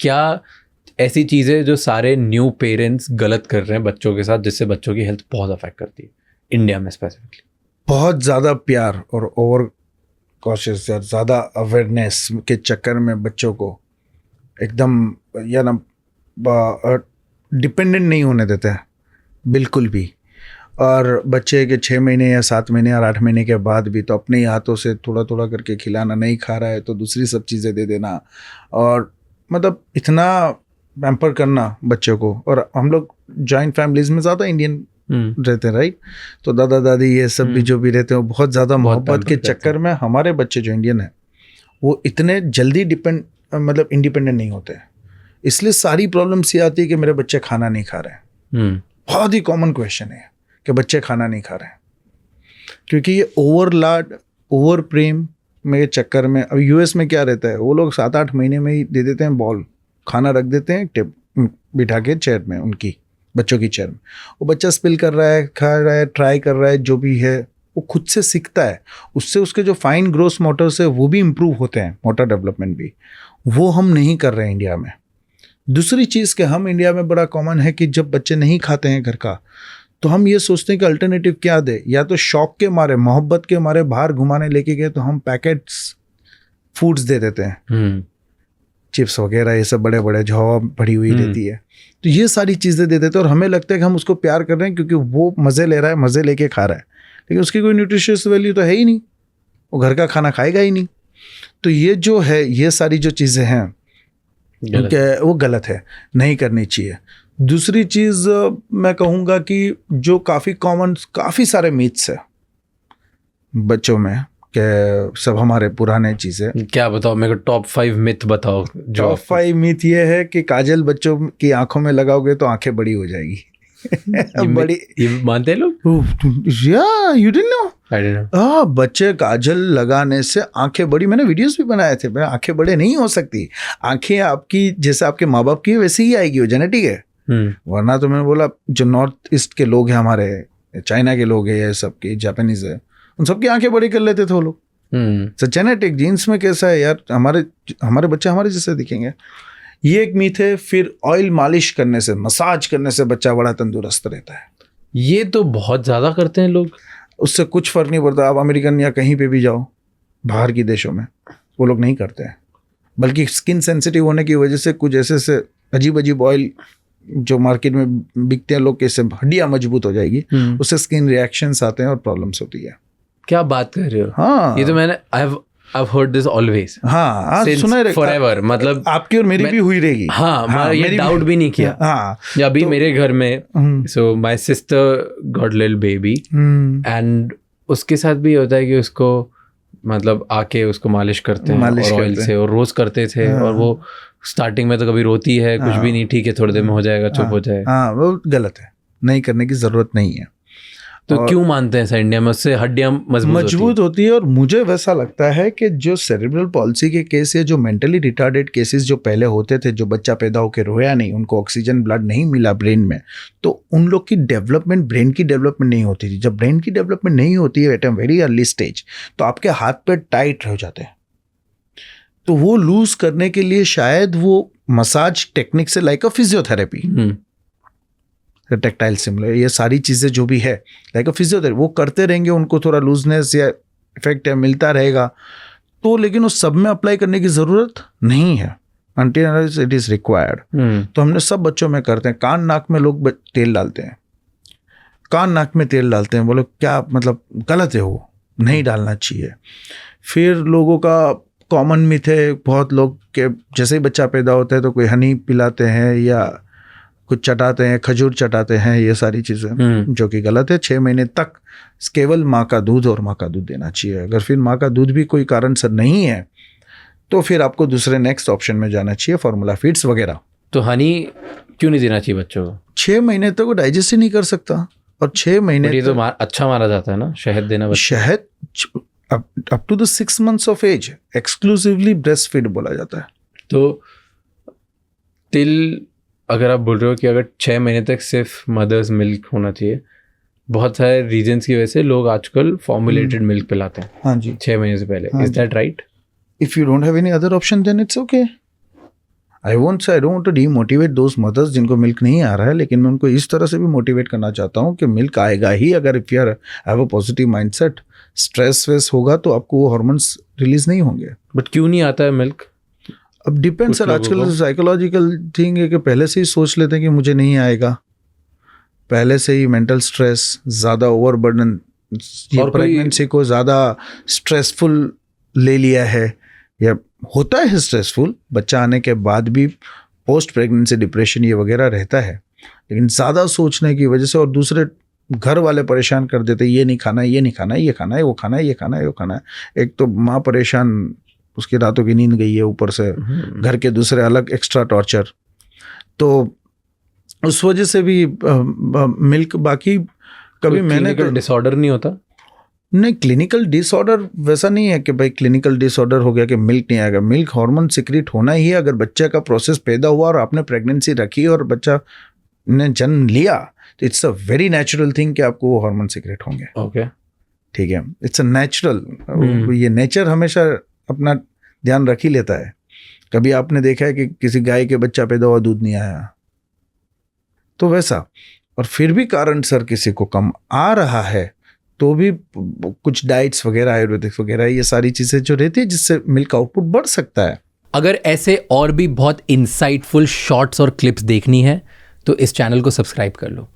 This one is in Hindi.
क्या ऐसी चीज़ें जो सारे न्यू पेरेंट्स गलत कर रहे हैं बच्चों के साथ, जिससे बच्चों की हेल्थ बहुत अफेक्ट करती है इंडिया में स्पेसिफिकली? बहुत ज़्यादा प्यार और ओवर कॉशियस या ज़्यादा अवेयरनेस के चक्कर में बच्चों को एकदम या ना डिपेंडेंट नहीं होने देते हैं बिल्कुल भी। और बच्चे के 6 महीने या 7 महीने और 8 महीने के बाद भी तो अपने ही हाथों से थोड़ा थोड़ा करके खिलाना, नहीं खा रहा है तो दूसरी सब चीज़ें दे देना, और मतलब इतना पैम्पर करना बच्चों को। और हम लोग जॉइंट फैमिलीज में ज़्यादा इंडियन रहते हैं, राइट? तो दादा दादी ये सब भी जो भी रहते हैं वो बहुत ज़्यादा मोहब्बत के चक्कर में हमारे बच्चे जो इंडियन हैं वो इतने जल्दी मतलब इंडिपेंडेंट नहीं होते हैं। इसलिए सारी प्रॉब्लम्स ये आती है कि मेरे बच्चे खाना नहीं खा रहे हैं। बहुत ही कॉमन क्वेश्चन है कि बच्चे खाना नहीं खा रहे हैं, क्योंकि ये ओवर लाड, ओवर प्रेम में चक्कर में। अब यूएस में क्या रहता है, वो लोग 7-8 महीने में ही दे देते हैं बॉल, खाना रख देते हैं बिठा के चेयर में, उनकी बच्चों की चेयर में। वो बच्चा स्पिल कर रहा है, खा रहा है, ट्राई कर रहा है, जो भी है वो खुद से सीखता है। उससे उसके जो फाइन ग्रोस मोटर्स है वो भी इम्प्रूव होते हैं, मोटर डेवलपमेंट भी। वो हम नहीं कर रहे हैं इंडिया में। दूसरी चीज़ कि हम इंडिया में बड़ा कॉमन है कि जब बच्चे नहीं खाते हैं घर का, तो हम ये सोचते हैं कि अल्टरनेटिव क्या दे। या तो शौक के मारे, मोहब्बत के मारे बाहर घुमाने लेके गए तो हम पैकेट्स फूड्स दे देते हैं, चिप्स वगैरह, ये सब बड़े बड़े जो भरी हुई रहती है, तो ये सारी चीज़ें दे देते हैं। और हमें लगता है कि हम उसको प्यार कर रहे हैं क्योंकि वो मज़े ले रहा है, मज़े लेके खा रहा है, लेकिन उसकी कोई न्यूट्रिशियस वैल्यू तो है ही नहीं, वो घर का खाना खाएगा ही नहीं। तो ये जो है, ये सारी जो चीज़ें हैं वो गलत है, नहीं करनी चाहिए। दूसरी चीज़ मैं कहूँगा कि जो काफ़ी सारे मिथ्स है बच्चों में, कि सब हमारे पुराने चीज़ें। क्या बताओ मेरे को, टॉप 5 मिथ बताओ। टॉप 5 मिथ ये है कि काजल बच्चों की आंखों में लगाओगे तो आंखें बड़ी हो जाएगी। बड़ी ये मानते हैं लोग? या you didn't know? I didn't know. बच्चे काजल लगाने से आंखें बड़ी, मैंने वीडियोस भी बनाए थे। मैं आंखें बड़े नहीं हो सकती, आंखें आपकी जैसे आपके माँ बाप की वैसे ही आएगी, वो जेनेटिक है। वरना तो मैंने बोला जो नॉर्थ ईस्ट के लोग हैं हमारे, चाइना के लोग हैं, ये सब के जापानीज है, उन सबकी आंखें बड़ी कर लेते थे वो लोग। जेनेटिक जीन्स में कैसा है यार, हमारे बच्चे हमारे जैसे दिखेंगे। ये एक मीथ है। फिर ऑयल मालिश करने से, मसाज करने से बच्चा बड़ा तंदुरुस्त रहता है। ये तो बहुत ज़्यादा करते हैं लोग, उससे कुछ फर्क नहीं पड़ता। आप अमेरिकन या कहीं पे भी जाओ बाहर की देशों में, वो लोग नहीं करते हैं, बल्कि स्किन सेंसिटिव होने की वजह से कुछ ऐसे अजीब अजीब ऑयल जो मार्केट में बिकते हैं लोग, कैसे हड्डियाँ मजबूत हो जाएगी, उससे स्किन रिएक्शंस आते हैं और प्रॉब्लम्स होती है। क्या बात कर रहे हो? हाँ, ये तो मैंने I've heard this always. हाँ, सुना है forever, मतलब आपकी और मेरी भी हुई रहेगी। हाँ, ये डाउट भी नहीं किया। हाँ, अभी तो, मेरे घर में so my sister got little baby and उसके साथ भी होता है कि उसको मतलब आके उसको मालिश करते हैं और ऑयल से, और रोज करते थे। और वो स्टार्टिंग में तो कभी रोती है, कुछ भी नहीं, ठीक है थोड़ी देर में हो जाएगा, चुप हो जाएगा। हाँ, वो गलत है, नहीं करने की जरूरत नहीं है। तो क्यों मानते हैं सर इंडिया में? उससे हड्डियां मजबूत होती है। और मुझे वैसा लगता है कि जो सेरेब्रल पॉलिसी के केस या जो मेंटली रिटार्डेड केसेस जो पहले होते थे, जो बच्चा पैदा होकर रोया नहीं, उनको ऑक्सीजन ब्लड नहीं मिला ब्रेन में, तो उन लोग की डेवलपमेंट, ब्रेन की डेवलपमेंट नहीं होती थी। जब ब्रेन की डेवलपमेंट नहीं होती है at a very early stage, तो आपके हाथ पैर टाइट हो जाते हैं। तो वो लूज करने के लिए शायद वो मसाज टेक्निक से, लाइक अ फिजियोथेरेपी, टेक्टाइल सिमुलर, ये सारी चीज़ें जो भी है लाइक अ फिजियोथेरेपी, वो करते रहेंगे, उनको थोड़ा लूजनेस या इफेक्ट मिलता रहेगा। तो लेकिन उस सब में अप्लाई करने की ज़रूरत नहीं है, अनटिल इट इज़ रिक्वायर्ड। तो हमने सब बच्चों में करते हैं। कान नाक में लोग तेल डालते हैं, कान नाक में तेल डालते हैं, बोलो क्या मतलब, गलत है, वो नहीं डालना चाहिए। फिर लोगों का कॉमन मिथ है बहुत लोग के, जैसे ही बच्चा पैदा होता है तो कोई हनी पिलाते हैं या कुछ चटाते हैं, खजूर चटाते हैं, ये सारी चीज़ें जो कि गलत है। 6 महीने तक केवल माँ का दूध और माँ का दूध देना चाहिए। अगर फिर माँ का दूध भी कोई कारण से नहीं है तो फिर आपको दूसरे नेक्स्ट ऑप्शन में जाना चाहिए, फार्मूला फीड्स वगैरह। तो हनी क्यों नहीं देना चाहिए बच्चों को? 6 महीने तक वो डाइजेस्ट ही नहीं कर सकता, और 6 महीने ये तो अच्छा माना जाता है ना शहद देना। शहद up to the 6 months of age exclusively breastfeed बोला जाता है। तो तिल, अगर आप बोल रहे हो कि अगर 6 महीने तक सिर्फ मदर्स मिल्क होना चाहिए, बहुत सारे रीजंस की वजह से लोग आजकल फॉर्मुलेटेड मिल्क पिलाते हैं। हाँ जी, 6 महीने से पहले। Is that right? If you don't have any other option then it's okay. I don't want to demotivate those mothers जिनको मिल्क नहीं आ रहा है, लेकिन मैं उनको इस तरह से भी मोटिवेट करना चाहता हूँ कि मिल्क आएगा ही अगर if you have a positive mindset. Stress वेस होगा तो आपको वो हार्मोन्स रिलीज नहीं होंगे। बट क्यों नहीं आता है मिल्क? अब डिपेंड सर, आजकल साइकोलॉजिकल थिंग है कि पहले से ही सोच लेते हैं कि मुझे नहीं आएगा, पहले से ही मेंटल स्ट्रेस, ज़्यादा ओवरबर्डन, और प्रेगनेंसी को ज़्यादा स्ट्रेसफुल ले लिया है, या होता है स्ट्रेसफुल बच्चा आने के बाद भी, पोस्ट प्रेगनेंसी डिप्रेशन ये वगैरह रहता है, लेकिन ज़्यादा सोचने की वजह से और दूसरे घर वाले परेशान कर देते, ये नहीं खाना, ये नहीं खाना, ये खाना है, वो खाना है, ये खाना है, वो खाना है। एक तो माँ परेशान, उसकी रातों की नींद गई है, ऊपर से घर के दूसरे अलग एक्स्ट्रा टॉर्चर, तो उस वजह से भी मिल्क। बाकी कभी मैंने डिसऑर्डर नहीं होता? नहीं, क्लिनिकल डिसऑर्डर वैसा नहीं है कि भाई क्लिनिकल डिसऑर्डर हो गया कि मिल्क नहीं आएगा। मिल्क हार्मोन सिक्रीट होना ही है। अगर बच्चे का प्रोसेस पैदा हुआ और आपने प्रेगनेंसी रखी और बच्चा ने जन्म लिया तो it's a very natural thing कि आपको वो हार्मोन सिक्रीट होंगे। ओके, ठीक है, इट्स अ नेचुरल। ये नेचर हमेशा अपना ध्यान रख ही लेता है। कभी आपने देखा है कि किसी गाय के बच्चा पैदा हुआ दूध नहीं आया, तो वैसा। और फिर भी कारण सर किसी को कम आ रहा है तो भी कुछ डाइट्स वगैरह, आयुर्वेदिक वगैरह, ये सारी चीज़ें जो रहती है जिससे मिल्क आउटपुट बढ़ सकता है। अगर ऐसे और भी बहुत इंसाइटफुल शॉर्ट्स और क्लिप्स देखनी है तो इस चैनल को सब्सक्राइब कर लो।